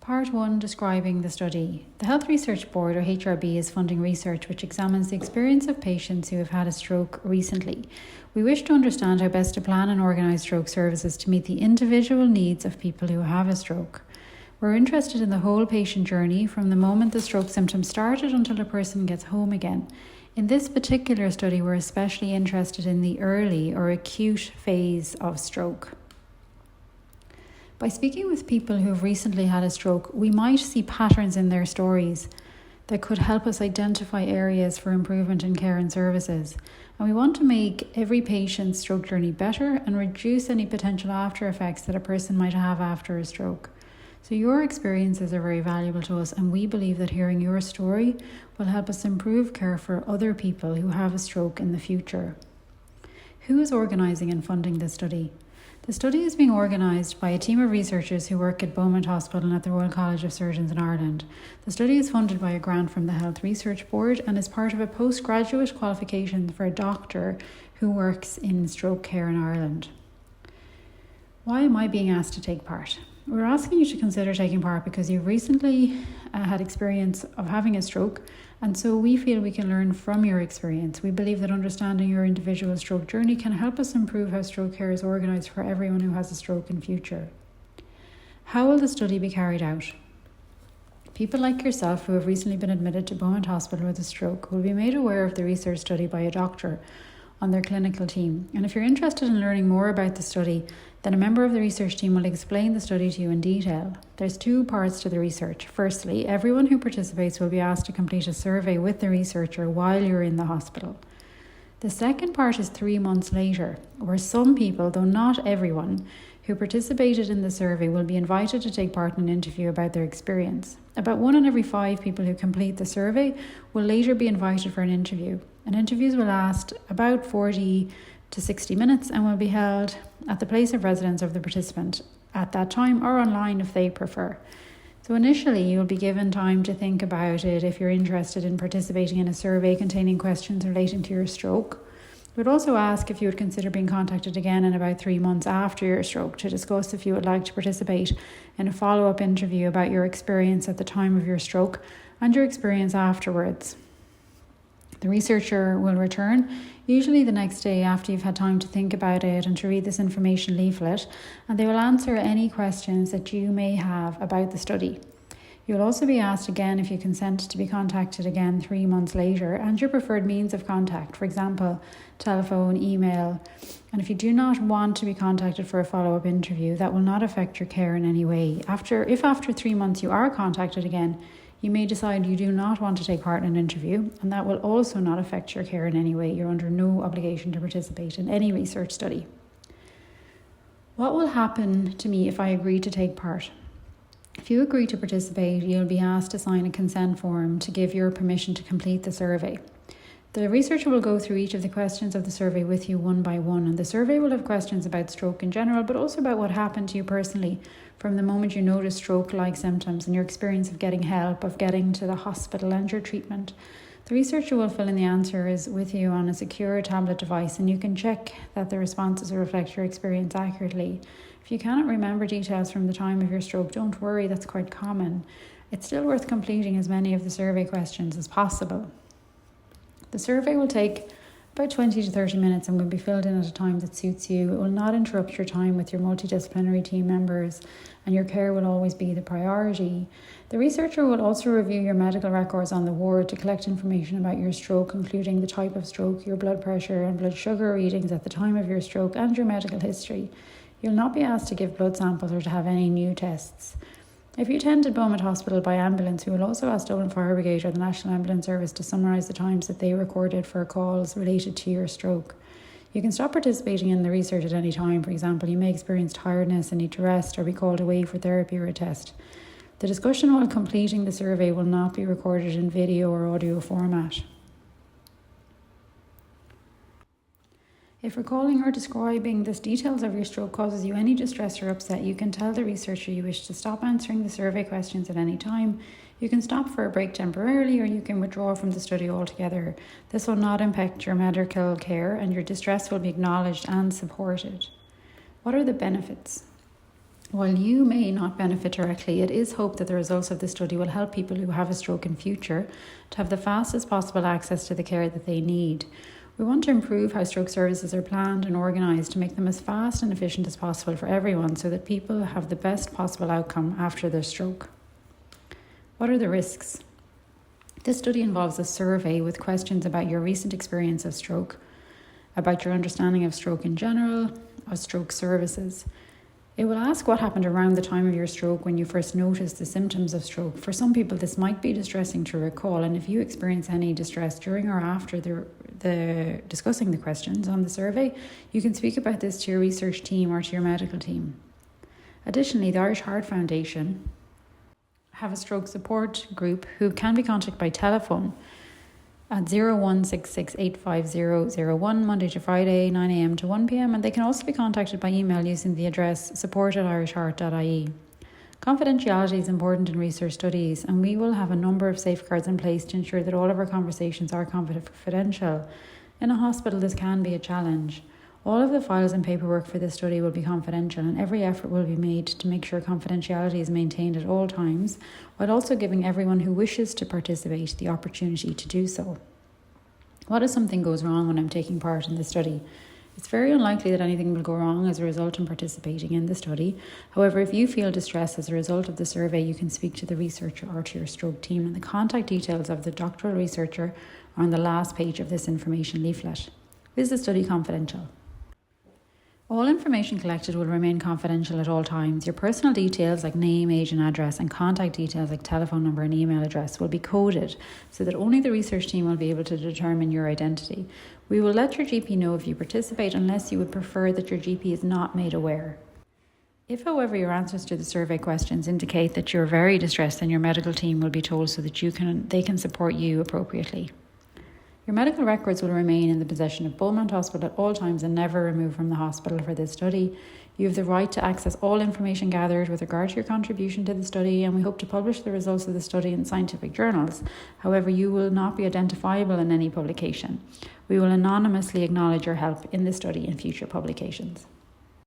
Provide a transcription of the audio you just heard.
Part 1, describing the study. The Health Research Board, or HRB, is funding research which examines the experience of patients who have had a stroke recently. We wish to understand how best to plan and organise stroke services to meet the individual needs of people who have a stroke. We're interested in the whole patient journey from the moment the stroke symptoms started until a person gets home again. In this particular study, we're especially interested in the early or acute phase of stroke. By speaking with people who have recently had a stroke, we might see patterns in their stories that could help us identify areas for improvement in care and services. And we want to make every patient's stroke journey better and reduce any potential after effects that a person might have after a stroke. So your experiences are very valuable to us, and we believe that hearing your story will help us improve care for other people who have a stroke in the future. Who is organising and funding this study? The study is being organised by a team of researchers who work at Beaumont Hospital and at the Royal College of Surgeons in Ireland. The study is funded by a grant from the Health Research Board and is part of a postgraduate qualification for a doctor who works in stroke care in Ireland. Why am I being asked to take part? We're asking you to consider taking part because you've recently had experience of having a stroke, and so we feel we can learn from your experience. We believe that understanding your individual stroke journey can help us improve how stroke care is organised for everyone who has a stroke in future. How will the study be carried out? People like yourself who have recently been admitted to Beaumont Hospital with a stroke will be made aware of the research study by a doctor on their clinical team. And if you're interested in learning more about the study, then a member of the research team will explain the study to you in detail. There's 2 parts to the research. Firstly, everyone who participates will be asked to complete a survey with the researcher while you're in the hospital. The second part is 3 months later, where some people, though not everyone, who participated in the survey will be invited to take part in an interview about their experience. About 1 in every 5 people who complete the survey will later be invited for an interview. And interviews will last about 40 to 60 minutes and will be held at the place of residence of the participant at that time or online if they prefer. So initially you'll be given time to think about it if you're interested in participating in a survey containing questions relating to your stroke. We'd also ask if you would consider being contacted again in about 3 months after your stroke to discuss if you would like to participate in a follow-up interview about your experience at the time of your stroke and your experience afterwards. The researcher will return, usually the next day after you've had time to think about it and to read this information leaflet, and they will answer any questions that you may have about the study. You will also be asked again if you consent to be contacted again 3 months later and your preferred means of contact, for example, telephone, email. And if you do not want to be contacted for a follow-up interview, that will not affect your care in any way. If after 3 months you are contacted again, you may decide you do not want to take part in an interview, and that will also not affect your care in any way. You're under no obligation to participate in any research study. What will happen to me if I agree to take part? If you agree to participate, you'll be asked to sign a consent form to give your permission to complete the survey. The researcher will go through each of the questions of the survey with you one by one, and the survey will have questions about stroke in general, but also about what happened to you personally from the moment you noticed stroke-like symptoms and your experience of getting help, of getting to the hospital and your treatment. The researcher will fill in the answers with you on a secure tablet device, and you can check that the responses reflect your experience accurately. If you cannot remember details from the time of your stroke, don't worry, that's quite common. It's still worth completing as many of the survey questions as possible. The survey will take about 20 to 30 minutes and will be filled in at a time that suits you. It will not interrupt your time with your multidisciplinary team members, and your care will always be the priority. The researcher will also review your medical records on the ward to collect information about your stroke, including the type of stroke, your blood pressure and blood sugar readings at the time of your stroke, and your medical history. You'll not be asked to give blood samples or to have any new tests. If you attended Beaumont Hospital by ambulance, we will also ask Dublin Fire Brigade or the National Ambulance Service to summarise the times that they recorded for calls related to your stroke. You can stop participating in the research at any time. For example, you may experience tiredness and need to rest or be called away for therapy or a test. The discussion while completing the survey will not be recorded in video or audio format. If recalling or describing the details of your stroke causes you any distress or upset, you can tell the researcher you wish to stop answering the survey questions at any time. You can stop for a break temporarily, or you can withdraw from the study altogether. This will not impact your medical care, and your distress will be acknowledged and supported. What are the benefits? While you may not benefit directly, it is hoped that the results of the study will help people who have a stroke in future to have the fastest possible access to the care that they need. We want to improve how stroke services are planned and organised to make them as fast and efficient as possible for everyone so that people have the best possible outcome after their stroke. What are the risks? This study involves a survey with questions about your recent experience of stroke, about your understanding of stroke in general, of stroke services. It will ask what happened around the time of your stroke when you first noticed the symptoms of stroke. For some people, this might be distressing to recall, and if you experience any distress during or after the discussing the questions on the survey, you can speak about this to your research team or to your medical team. Additionally, the Irish Heart Foundation have a stroke support group who can be contacted by telephone at 016685001 Monday to Friday, 9 a.m. to 1 p.m. and they can also be contacted by email using the address support@irishheart.ie. Confidentiality is important in research studies, and we will have a number of safeguards in place to ensure that all of our conversations are confidential. In a hospital, this can be a challenge. All of the files and paperwork for this study will be confidential, and every effort will be made to make sure confidentiality is maintained at all times, while also giving everyone who wishes to participate the opportunity to do so. What if something goes wrong when I'm taking part in the study? It's very unlikely that anything will go wrong as a result in participating in the study. However, if you feel distress as a result of the survey, you can speak to the researcher or to your stroke team, and the contact details of the doctoral researcher are on the last page of this information leaflet. Is the study confidential? All information collected will remain confidential at all times. Your personal details like name, age and address, and contact details like telephone number and email address will be coded so that only the research team will be able to determine your identity. We will let your GP know if you participate unless you would prefer that your GP is not made aware. If, however, your answers to the survey questions indicate that you're very distressed, then your medical team will be told so that they can support you appropriately. Your medical records will remain in the possession of Beaumont Hospital at all times and never removed from the hospital for this study. You have the right to access all information gathered with regard to your contribution to the study, and we hope to publish the results of the study in scientific journals. However, you will not be identifiable in any publication. We will anonymously acknowledge your help in this study in future publications.